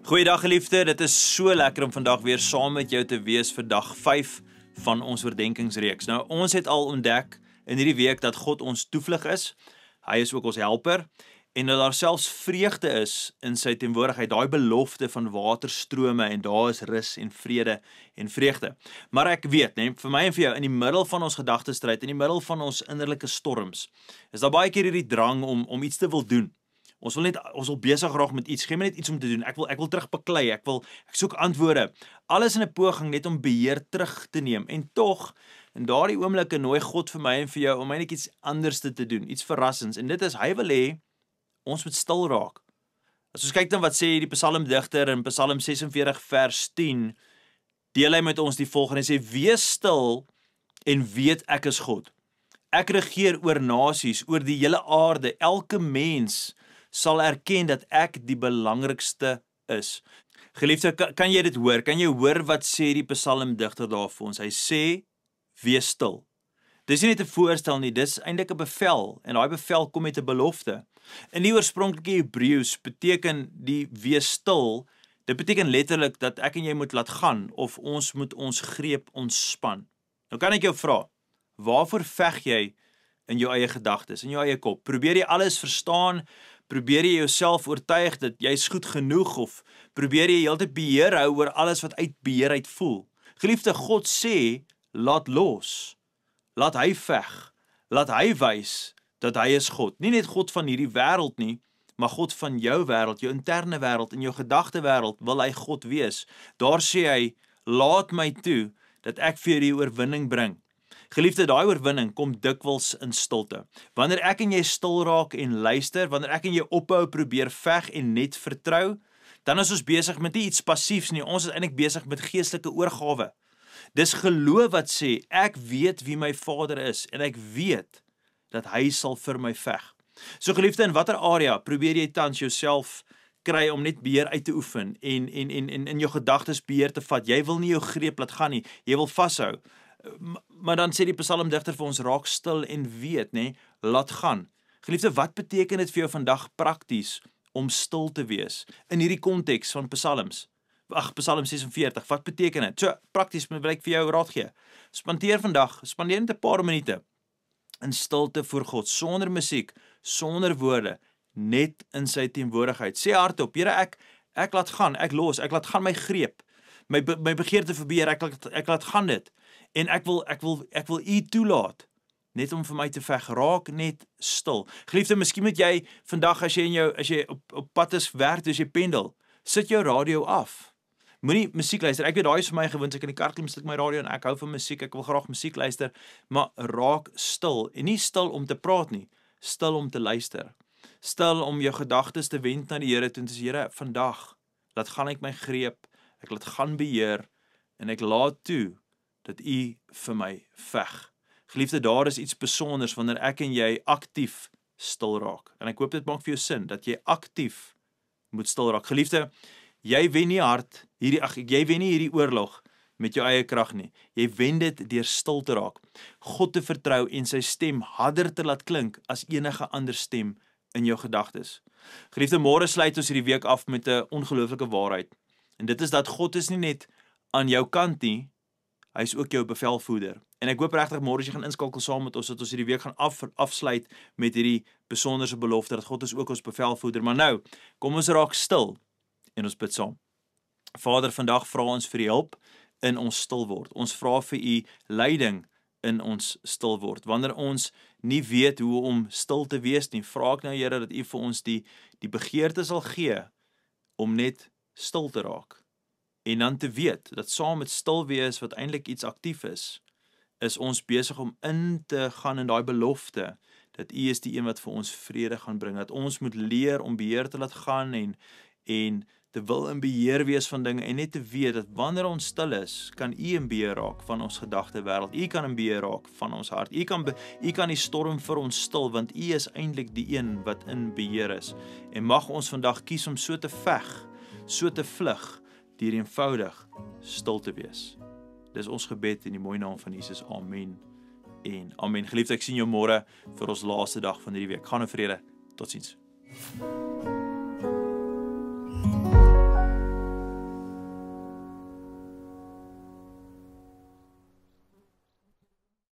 Goeiedag geliefde, dit is so lekker om vandag weer saam met jou te wees vir dag 5 van ons oordenkingsreeks. Nou, ons het al ontdek in hierdie week dat God ons toevlug is. Hy is ook ons helper en dat daar selfs vreugde is in sy teenwoordigheid, daai belofte van waterstrome en daar is rus en vrede en vreugde. Maar ek weet, vir my en vir jou, in die middel van ons gedagtestryd, in die middel van ons innerlike storms, is daar baie keer hierdie drang om iets te wil doen. Ons wil besig raak met iets, gee my net iets om te doen, ek wil terugbeklei, ek soek antwoorde, alles in 'n poging net om beheer terug te neem, en tog, in daardie oomblikke nooi God vir my en vir jou om eintlik iets anders te doen, iets verrassends, en dit is, hy wil hê, ons moet stil raak. As ons kyk dan wat sê die psalmdigter in Psalm 46 vers 10, deel hy met ons die volgende, hy sê, wees stil en weet ek is God. Ek regeer oor nasies, oor die hele aarde, elke mens sal erken dat ek die belangrikste is. Geliefde, kan jy dit hoor? Kan jy hoor wat sê die psalmdigter daar vir ons? Hy sê, wees stil. Dis nie net 'n voorstel nie, dis eintlik 'n bevel, en daai bevel kom met 'n belofte. In die oorspronklike Hebreëus beteken die wees stil, dit beteken letterlik dat ek en jy moet laat gaan, of ons moet ons greep ontspan. Nou kan ek jou vra, waarvoor veg jy in jou eie gedagtes, in jou eie kop? Probeer jy alles verstaan? Probeer jy jouself oortuig dat jy is goed genoeg, of probeer jy heeltyd beheer hou oor alles wat uit beheer uit voel? Geliefde, God sê, laat los. Laat hy veg. Laat hy wys dat hy is God. Nie net God van hierdie wêreld nie, maar God van jou wêreld, jou interne wêreld, en jou gedagte wêreld wil hy God wees. Daar sê hy, laat my toe dat ek vir die oorwinning bring. Geliefde, daai oorwinning kom dikwels in stilte. Wanneer ek en jy stil raak en luister, wanneer ek en jy ophou probeer veg en net vertrou, dan is ons besig met nie iets passiefs nie, ons is eintlik besig met geestelike oorgawe. Dis geloof wat sê, ek weet wie my Vader is, en ek weet dat hy sal vir my veg. So geliefde, in watter area probeer jy tans jouself kry om net beheer uit te oefen, en in jou gedagtes beheer te vat? Jy wil nie jou greep laat gaan nie, jy wil vashou. Maar dan sê die psalmdigter vir ons, raak stil en weet, laat gaan. Geliefde, wat beteken dit vir jou vandag prakties om stil te wees in hierdie konteks van Psalm 46, wat beteken dit? So, prakties wil ek vir jou raad gee. Spandeer net 'n paar minute in stilte voor God, sonder musiek, sonder woorde, net in sy teenwoordigheid. Sê hardop, Here, ek laat gaan, ek laat gaan my greep, my begeerte verbeer, ek laat gaan dit, en ek wil u toelaat, net om vir my te veg, raak net stil. Geliefde, miskien moet jy vandag, as jy op pad is werk, as jy pendel, sit jou radio af. Moenie musiek luister, ek weet daai is vir my gewoond, ek in die kar klim, sit my radio en ek hou van musiek, ek wil graag musiek luister, maar raak stil, en nie stil om te praat nie, stil om te luister. Stil om jou gedagtes te wend na die Here toe, en te sê, Here, vandag, laat gaan ek my greep, ek laat gaan beheer, en ek laat toe, dat u vir my veg. Geliefde, daar is iets besonders, wanneer ek en jy aktief stil raak, en ek hoop dit maak vir jou sin, dat jy aktief moet stil raak. Geliefde, jy wen nie hierdie oorlog met jou eie krag nie. Jy wen dit deur stil te raak, God te vertrou en sy stem harder te laat klink as enige ander stem in jou gedagtes. Geliefde, môre sluit ons hierdie week af met 'n ongelooflike waarheid. En dit is dat God is nie net aan jou kant nie, hy is ook jou bevelvoerder. En ek hoop regtig môre as jy gaan inskakel saam met ons, dat ons hierdie week gaan afsluit met hierdie besonderse belofte, dat God is ook ons bevelvoerder. Maar nou, kom ons raak stil en ons bid saam. Vader, vandag vra ons vir die hulp in ons stil word. Ons vra vir u leiding in ons stil word. Wanneer ons nie weet hoe om stil te wees nie, vra ek nou, Here, dat u vir ons die begeerte sal gee om net stil te raak. En dan te weet dat saam met stil wees wat eintlik iets aktief is ons besig om in te gaan in daai belofte dat u is die een wat vir ons vrede gaan bring, dat ons moet leer om beheer te laat gaan en te wil in beheer wees van dinge, en net te weet dat wanneer ons stil is, kan u in beheer raak van ons gedagte wêreld, u kan in beheer raak van ons hart, u kan die storm vir ons stil, want u is eintlik die een wat in beheer is, en mag ons vandag kies om so te veg, so te vlug, deur eenvoudig stil te wees. Dis ons gebed in die mooi naam van Jesus, amen en amen. Geliefde, ek sien jou môre vir ons laaste dag van hierdie week. Gaan in vrede, totsiens.